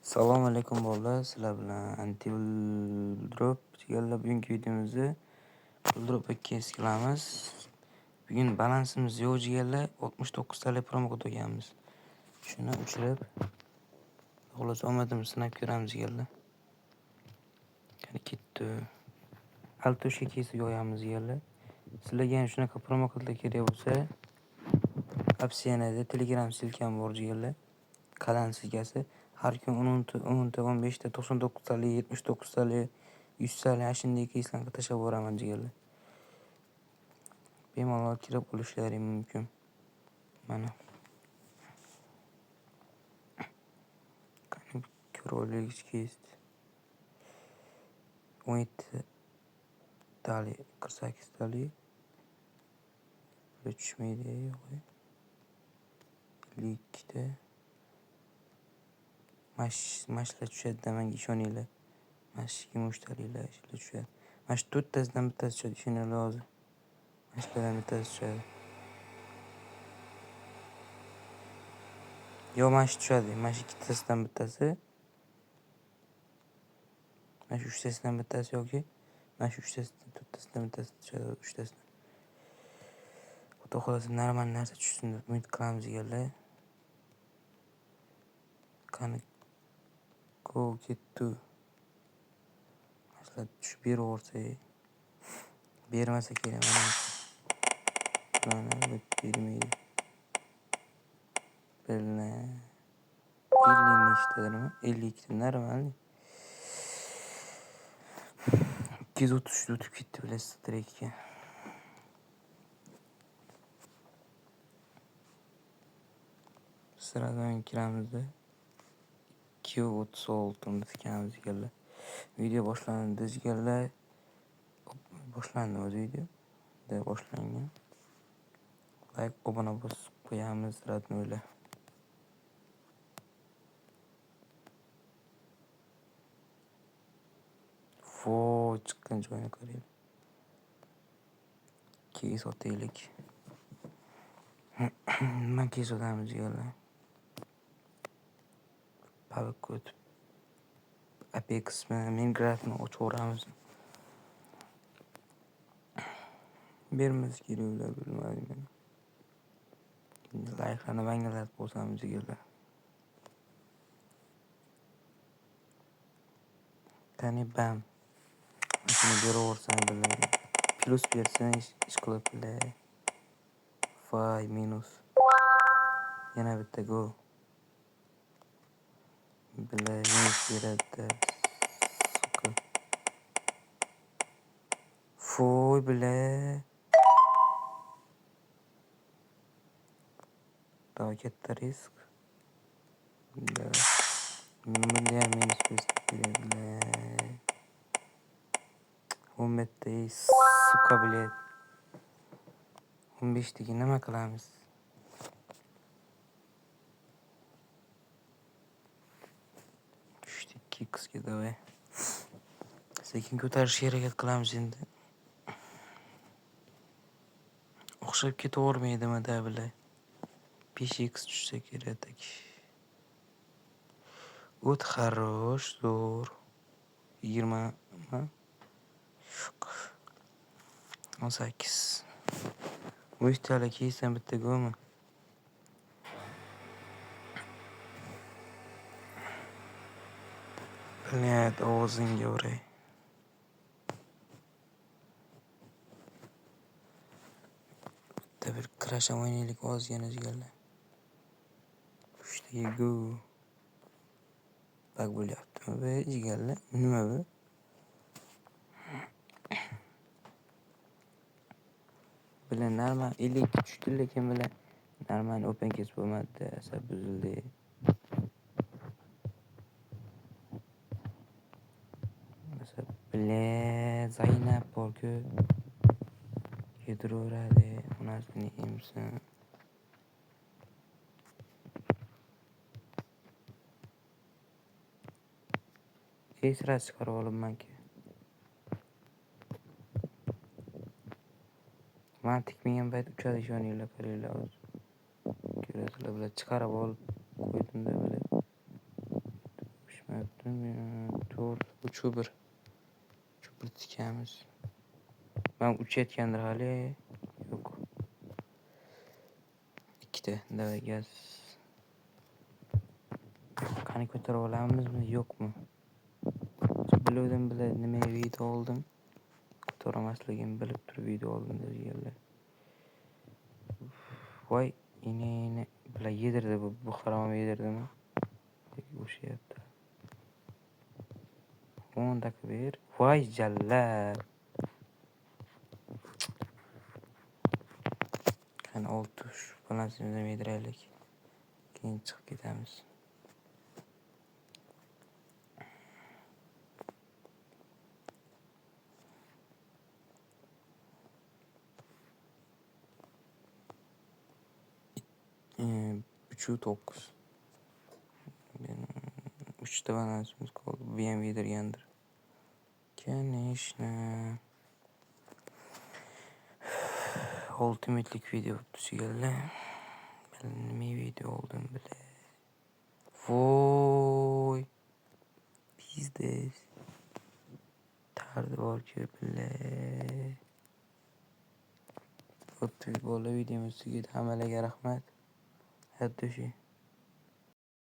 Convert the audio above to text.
Assalomu alaykum bolalar. Sizlar bilan Anti-Buldrop deganlar bugungi videomizda Buldrop 2 qilamiz. Bugun balansimiz yo'q deganlar 69 talik promo kod olganmiz. Shuni uchirib, xolos omadimizni sinab ko'ramiz deganlar. Qani ketdi. Altoshga kesib yo'yamiz deganlar. Sizlarga ham shunaqa promo kodlar kerak bo'lsa, opsiyada Telegram silkam bor deganlar. Qalan silkasi har kun 10 15 ta 99 talik, 79 talik, 100 talik shunday keyslarga tashlab boraman deganlar. Bemalol kirib olishlari mumkin. Mana qani ko'rib keys 17 talik, 48 talik tushmaydi yo'q. 52 ta mashlar tushadi menga ishoninglar. Mash 23 taliklar tushadi. Mash 4 tasidan bittasi tushadi, ishoninglar hozir. Mashlardan bittasi tushadi. Yo mash tushadi. Mash 2 tasidan bittasi. Mash 3 tasidan bittasi yoki mash 3 tasidan 4 tasidan bittasi tushadi, 3 tasidan. Xudo xohlasa normal narsa tushsin deb umid qilamiz deganlar. Qani go ketdi. Mashlar tushib beraversa, bermasa kerak emas. Mana bermaydi. Belna 50 nechtadimi? 52 ta normal. 230 o'tib ketdi bilasizlar trekka. Sıradan kiramızda 236 tikamiz deganlar. Video boshlandi deganlar. Boshlandi o'zi video. Boshlangan. Like, obuna bosib qo'yamiz radno'ylar. Chiqqan joyini ko'raylik. Keys otaylik. Nima keys otamiz deganlar. Pavik o'tib Apex Minecraftni o'chiramiz. Berimiz keraklar bilmadim. Like'larni bangalatib qo'ysamiz deganlar. Qani bam. Shuni beraversam biladi. Plus bersa ish qilib biladi. Fay minus. Yana bitta go. Biladi minus beradi. Suka. Foy biladi. Daha katta risk. Biladi. Bunday minus beradi. 10 metre suka biladi. 15 tagi nima qilamiz? Tushdik qizga davay. Sekin ko'tarishga harakat qilamiz endi. O'xshab ketavermaydimi da bilay. 5x tushsa kerak. O't хорош, zo'r. 20 18. 3 talik keysam bitta go'mi? Bilmaydi ovozingga uray. Bitta bir crash o'ynaylik ozgina deganlar. 3 taga go. Bak bo'lyaptimi be deganlar. Nima bu? Bilan normal 52 tushdi lekin bilan normal open case bo'lmadi, asab buzildi. Asab bilan Zaynab borku yediraveradi. Onasini emsin. Sira chiqarib olibman-ki. Men tikmagan payt uchadi ishoninglar, qaranglar hozir. Ko'rasizlar, bular chiqarib olib qo'ydim-da bular. tushmayaptim. 4 uch tikamiz. Ben uchayotgandir hali. Yo'q. Ikkita davay gaz. Qani ko'tarib olamizmi, yo'qmi? Bildim nimaga video oldim. Ko'tarmasligimni bilib turib video oldim deganlar. Voy, ini bilan yedirdi bu harom yedirdimi? O'shyapti. 10 dakika ber. Voy jallat. Qani oltush balansimizni yediraylik. Keyin chiqib ketamiz. Uch to'qqiz. 3 balansimiz qoldi. Bu ham yedirgandir. Конечно. Ultimate'lik video tushganlar. Nima video oldim bile. Voy. Bizdes. Tardi borki bile. O'tib bola videomiz tugadi. Hammalarga rahmat. Haddusha.